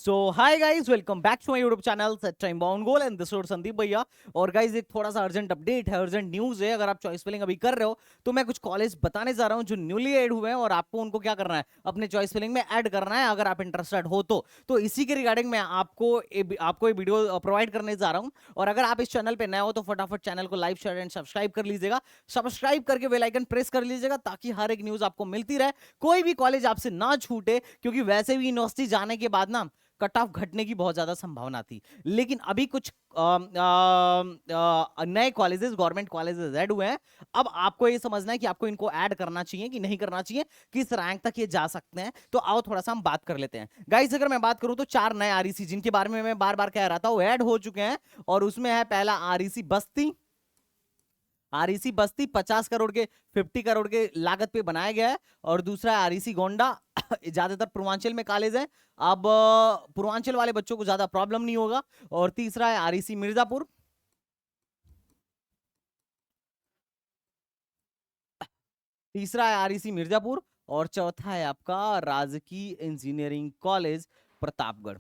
So hi guys, welcome back to my YouTube channel set time bound goal and this is Sandeep भैया। और guys एक थोड़ा सा urgent update है, urgent news है। अगर आप चॉइस फिलिंग अभी कर रहे हो तो मैं कुछ कॉलेज बताने जा रहा हूं जो न्यूली ऐड हुए हैं और आपको उनको क्या करना है, अपने चॉइस फिलिंग में ऐड करना है अगर आप इंटरेस्टेड हो तो इसी के रिगार्डिंग मैं आपको एक वीडियो प्रोवाइड करने जा रहा हूं। और अगर आप इस चैनल पे नए हो तो फटाफट चैनल को लाइक शेयर एंड सब्सक्राइब कर लीजिएगा। सब्सक्राइब करके बेल आइकन प्रेस कर लीजिएगा ताकि हर एक न्यूज आपको मिलती रहे, कोई भी कॉलेज आपसे ना छूटे। क्योंकि वैसे भी यूनिवर्सिटी जाने के बाद ना कट ऑफ घटने की बहुत ज्यादा संभावना थी, लेकिन अभी कुछ नए कॉलेजेस, गवर्नमेंट कॉलेजेस ऐड हुए हैं। अब आपको ये समझना है कि आपको इनको ऐड करना चाहिए कि नहीं करना चाहिए, किस रैंक तक ये जा सकते हैं। तो आओ थोड़ा सा हम बात कर लेते हैं। गाइस अगर मैं बात करूं तो 4 नए आरईसी जिनके बारे में मैं बार बार कह रहा था वो ऐड हो चुके हैं। और उसमें है पहला आरईसी बस्ती। आरईसी बस्ती 50 करोड़ के 50 करोड़ के लागत पे बनाया गया है। और दूसरा है आरईसी गोंडा। ज्यादातर पूर्वांचल में कॉलेज है। अब पूर्वांचल वाले बच्चों को ज्यादा प्रॉब्लम नहीं होगा। और तीसरा है आरईसी मिर्जापुर। तीसरा है आरईसी मिर्जापुर। और चौथा है आपका राजकीय इंजीनियरिंग कॉलेज प्रतापगढ़।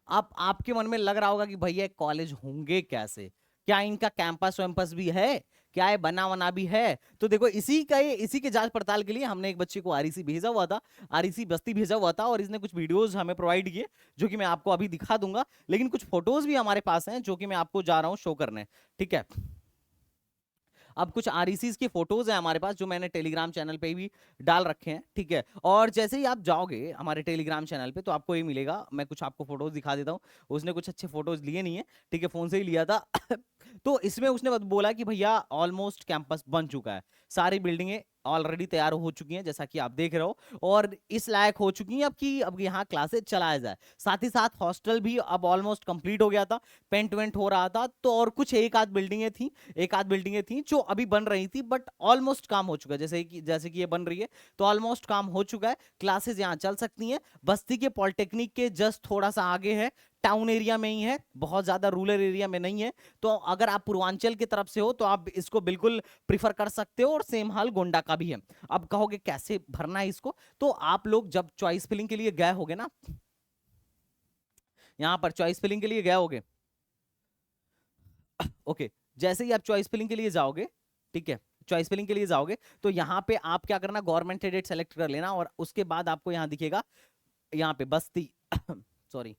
अब आपके मन में लग रहा होगा कि भैया कॉलेज होंगे कैसे, क्या इनका कैंपस वैम्पस भी है, क्या है बना वना भी है। तो देखो इसी के जांच पड़ताल के लिए हमने एक बच्चे को आरईसी भेजा हुआ था, आरईसी बस्ती भेजा हुआ था। और इसने कुछ वीडियोस हमें प्रोवाइड किए जो कि मैं आपको अभी दिखा दूंगा। लेकिन कुछ फोटोज भी हमारे पास हैं जो कि मैं आपको जा रहा हूं शो करने। ठीक है, अब कुछ आरईसीज की फोटोज हैं हमारे पास जो मैंने टेलीग्राम चैनल पे भी डाल रखे हैं। ठीक है, और जैसे ही आप जाओगे हमारे टेलीग्राम चैनल पे तो आपको ये मिलेगा। मैं कुछ आपको फोटोज दिखा देता हूँ। उसने कुछ अच्छे फोटोज लिए नहीं है, ठीक है, फोन से ही लिया था। तो इसमें उसने बोला कि भैया ऑलमोस्ट कैंपस बन चुका है, सारी बिल्डिंगें ऑलरेडी तैयार हो चुकी हैं जैसा कि आप देख रहे हो, और इस लायक हो चुकी हैं अब यहाँ क्लासेस चलाया जाए। साथ ही साथ हॉस्टल भी अब ऑलमोस्ट कंप्लीट हो गया था, पेंट वेंट हो रहा था। तो और कुछ एक आध बिल्डिंगें थी जो अभी बन रही थी, बट ऑलमोस्ट काम हो चुका है। जैसे कि ये बन रही है तो ऑलमोस्ट काम हो चुका है, क्लासेस यहाँ चल सकती हैं। बस्ती के पॉलिटेक्निक के जस्ट थोड़ा सा आगे है, टाउन एरिया में ही है, बहुत ज्यादा रूरल एरिया में नहीं है। तो अगर आप पूर्वांचल की तरफ से हो तो आप इसको बिल्कुल प्रिफर कर सकते हो। और सेम हाल गोंडा का भी है। अब कहोगे कैसे भरना है इसको, तो आप लोग जब चॉइस फिलिंग के लिए गए होगे ना, यहां पर चॉइस फिलिंग के लिए गए होगे, ओके, जैसे ही आप चॉइस फिलिंग के लिए जाओगे, ठीक है, चॉइस फिलिंग के लिए जाओगे तो यहाँ पे आप क्या करना, गवर्नमेंट एडेड सेलेक्ट कर लेना। और उसके बाद आपको यहाँ दिखेगा, यहाँ पे बस्ती सॉरी,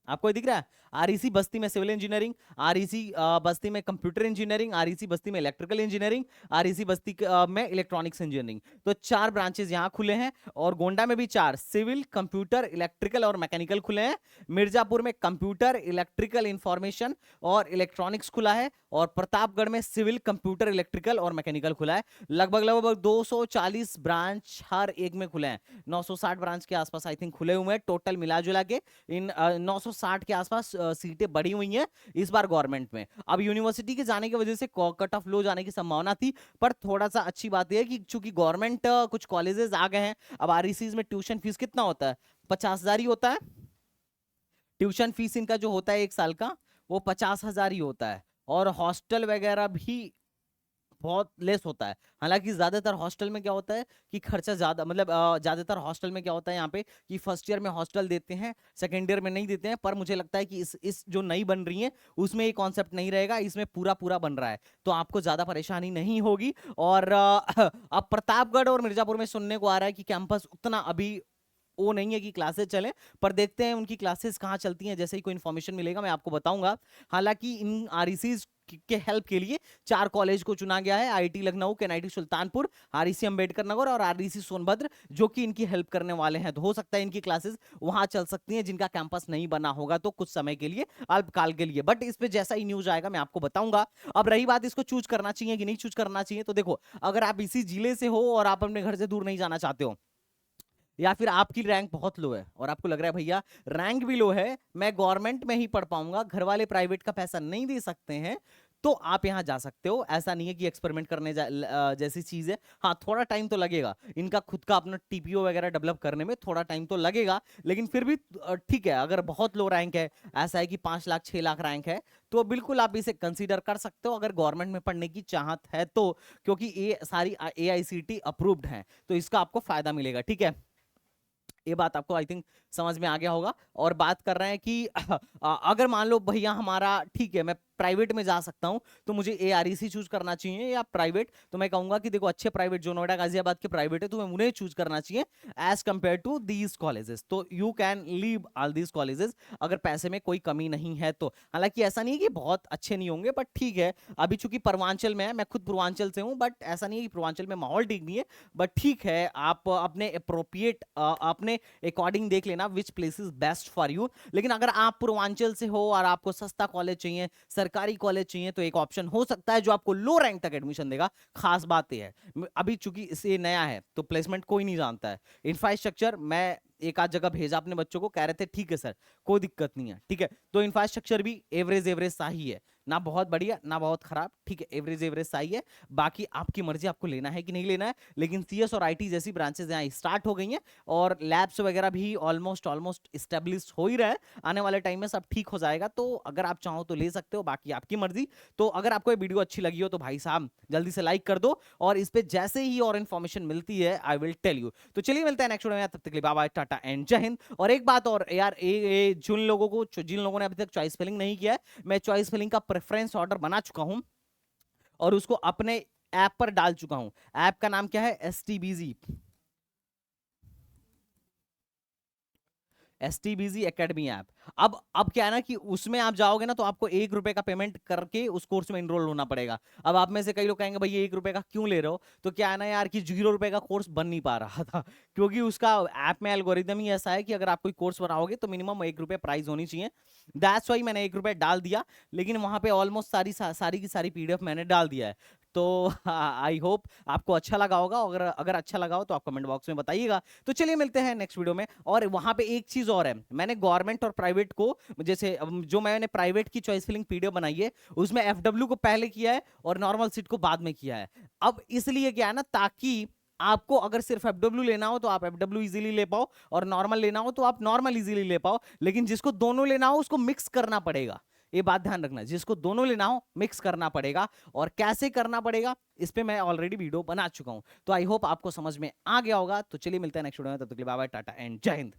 आपको ये दिख रहा है आरईसी बस्ती में सिविल इंजीनियरिंग, आरईसी बस्ती में कंप्यूटर इंजीनियरिंग, आरईसी बस्ती में इलेक्ट्रिकल इंजीनियरिंग, आरईसी बस्ती में इलेक्ट्रॉनिक्स इंजीनियरिंग। तो 4 ब्रांचेस यहाँ खुले हैं। और गोंडा में भी 4, सिविल, कंप्यूटर, इलेक्ट्रिकल और मैकेनिकल खुले हैं। मिर्जापुर में कंप्यूटर, इलेक्ट्रिकल, इंफॉर्मेशन और इलेक्ट्रॉनिक्स खुला है। और प्रतापगढ़ में सिविल, कंप्यूटर, इलेक्ट्रिकल और मैकेनिकल खुला है। लगभग लगभग 240 ब्रांच हर एक में खुले हैं। 960 ब्रांच के आसपास आई थिंक खुले हुए हैं टोटल मिला जुला के। इन 960 के आसपास सीटें बढ़ी हुई हैं इस बार गवर्नमेंट में। अब यूनिवर्सिटी के जाने की वजह से कट ऑफ लो जाने की संभावना थी, पर थोड़ा सा अच्छी बात यह है कि चूंकि गवर्नमेंट कुछ कॉलेजेस आ गए हैं। अब आरईसीज में ट्यूशन फीस कितना होता है, 50,000 ही होता है। ट्यूशन फीस इनका जो होता है एक साल का वो 50,000 ही होता है। और हॉस्टल वगैरह भी बहुत लेस होता है। हालांकि ज्यादातर हॉस्टल में क्या होता है कि खर्चा ज्यादा, मतलब ज्यादातर हॉस्टल में क्या होता है यहाँ पे कि फर्स्ट ईयर में हॉस्टल देते हैं, सेकेंड ईयर में नहीं देते हैं। पर मुझे लगता है कि इस जो नई बन रही है उसमें ये कॉन्सेप्ट नहीं रहेगा, इसमें पूरा पूरा बन रहा है तो आपको ज्यादा परेशानी नहीं होगी। और अब प्रतापगढ़ और मिर्जापुर में सुनने को आ रहा है कि कैंपस उतना अभी वो नहीं है कि क्लासेस चले, पर देखते हैं उनकी क्लासेस कहाँ चलती हैं। जैसे ही कोई इन्फॉर्मेशन मिलेगा मैं आपको बताऊंगा। हालांकि इन आरईसीज के हेल्प के लिए 4 कॉलेज को चुना गया है, IT Lucknow, KIT Sultanpur, REC Ambedkar Nagar और आरईसी सोनभद्र, जो कि इनकी हेल्प करने वाले हैं। तो हो सकता है इनकी क्लासेस वहां चल सकती हैं जिनका कैंपस नहीं बना होगा तो कुछ समय के लिए, अल्पकाल के लिए। बट इस पे जैसा ही न्यूज आएगा मैं आपको बताऊंगा। अब रही बात इसको चूज करना चाहिए कि नहीं चूज करना चाहिए, तो देखो, अगर आप इसी जिले से हो और आप अपने घर से दूर नहीं जाना चाहते हो, या फिर आपकी रैंक बहुत लो है और आपको लग रहा है भैया रैंक भी लो है, मैं गवर्नमेंट में ही पढ़ पाऊंगा, घर वाले प्राइवेट का पैसा नहीं दे सकते हैं, तो आप यहां जा सकते हो। ऐसा नहीं है कि एक्सपेरिमेंट करने जैसी चीज है। हाँ, थोड़ा टाइम तो लगेगा, इनका खुद का अपना टीपीओ वगैरह डेवलप करने में थोड़ा टाइम तो लगेगा। लेकिन फिर भी ठीक है, अगर बहुत लो रैंक है, ऐसा है कि 5 लाख 6 लाख रैंक है, तो बिल्कुल आप इसे कंसीडर कर सकते हो अगर गवर्नमेंट में पढ़ने की चाहत है तो। क्योंकि ये सारी एआईसीटी अप्रूव्ड है तो इसका आपको फायदा मिलेगा। ठीक है, ये बात आपको आई थिंक समझ में आ गया होगा। और बात कर रहे हैं कि अगर मान लो भैया हमारा ठीक है, मैं प्राइवेट में जा सकता हूं, तो मुझे एआरईसी चूज करना चाहिए या प्राइवेट, तो मैं कहूंगा कि देखो अच्छे प्राइवेट जो नोएडा गाजियाबाद के प्राइवेट है, तो उन्हें चूज करना चाहिए as compare to these colleges. तो you can leave all these colleges अगर पैसे में कोई कमी नहीं है तो। हालांकि ऐसा नहीं है कि बहुत अच्छे नहीं होंगे, बट ठीक है, अभी चूंकि पूर्वांचल में है, मैं खुद पूर्वांचल से हूं, बट ऐसा नहीं है कि पूर्वांचल में माहौल ठीक नहीं है, बट ठीक है, आप अपने अप्रोप्रिएट अपने अकॉर्डिंग देख लेना which place is best for you. लेकिन अगर आप पूर्वांचल से हो और आपको सस्ता कॉलेज चाहिए, सरकारी कॉलेज चाहिए, तो एक ऑप्शन हो सकता है जो आपको लो रैंक तक एडमिशन देगा। खास बात यह है, अभी चूंकि इसे नया है तो प्लेसमेंट कोई नहीं जानता है। इंफ्रास्ट्रक्चर मैं एक आध जगह भेजा अपने बच्चों को, कह रहे थे ठीक है सर कोई दिक्कत नहीं है, ठीक है। तो इंफ्रास्ट्रक्चर भी एवरेज एवरेज सा ही है, ना बहुत बढ़िया ना बहुत खराब, ठीक है, एवरेज एवरेज सा ही है। बाकी आपकी मर्जी, आपको लेना है कि नहीं लेना है। लेकिन सीएस और आईटी जैसी ब्रांचेस यहाँ स्टार्ट हो गई हैं, और लैब्स वगैरह भी ऑलमोस्ट ऑलमोस्ट स्टेब्लिश हो ही रहा है। आने वाले टाइम में सब ठीक हो जाएगा, तो अगर आप चाहो तो ले सकते हो, बाकी आपकी मर्जी। तो अगर आपको ये वीडियो अच्छी लगी हो तो भाई साहब जल्दी से लाइक कर दो, और इस पे जैसे ही और इन्फॉर्मेशन मिलती है आई विल टेल यू। तो चलिए मिलते हैं नेक्स्ट वीडियो में, तब तक के लिए बाय बाय, टाटा एंड जय हिंद। और एक बात और यार, जिन लोगों ने अभी तक चॉइस फिलिंग नहीं किया है, मैं चॉइस फिलिंग का प्रेफरेंस ऑर्डर बना चुका हूं और उसको अपने ऐप पर डाल चुका हूं। ऐप का नाम क्या है? STBZ, STBZ academy app. अब क्या है ना कि उसमें आप जाओगे ना, तो आपको 1 रुपए का पेमेंट करके उस कोर्स में एनरोल होना पड़ेगा। अब आप में से कई लोग कहेंगे भाई 1 रुपए का क्यों ले रहे हो, तो क्या है ना यार कि 0 रुपए का कोर्स बन नहीं पा रहा था क्योंकि उसका ऐप में एल्गोरिदम ही ऐसा है कि अगर आप कोई कोर्स बनाओगे तो मिनिमम 1 रुपए प्राइस होनी चाहिए। दैट्स वाई मैंने 1 रुपए डाल दिया, लेकिन वहां पे ऑलमोस्ट सारी की सारी PDF मैंने डाल दिया है। तो आई होप आपको अच्छा लगा होगा, अगर अगर अच्छा लगा हो तो आप कमेंट बॉक्स में बताइएगा। तो चलिए मिलते हैं नेक्स्ट वीडियो में। और वहां पे एक चीज और है, मैंने गवर्नमेंट और प्राइवेट को, जैसे जो मैंने प्राइवेट की चॉइस फिलिंग PDF बनाई है, उसमें FW को पहले किया है और नॉर्मल सीट को बाद में किया है। अब इसलिए क्या है ना, ताकि आपको अगर सिर्फ FW लेना हो तो आप FW इजीली ले पाओ, और नॉर्मल लेना हो तो आप नॉर्मल इजीली ले पाओ। लेकिन जिसको दोनों लेना हो उसको मिक्स करना पड़ेगा, ये बात ध्यान रखना, जिसको दोनों लेना हो मिक्स करना पड़ेगा। और कैसे करना पड़ेगा इस पे मैं ऑलरेडी वीडियो बना चुका हूं। तो आई होप आपको समझ में आ गया होगा। तो चलिए मिलते हैं नेक्स्ट वीडियो में, तब तक के लिए बाय बाय, टाटा एंड जय हिंद।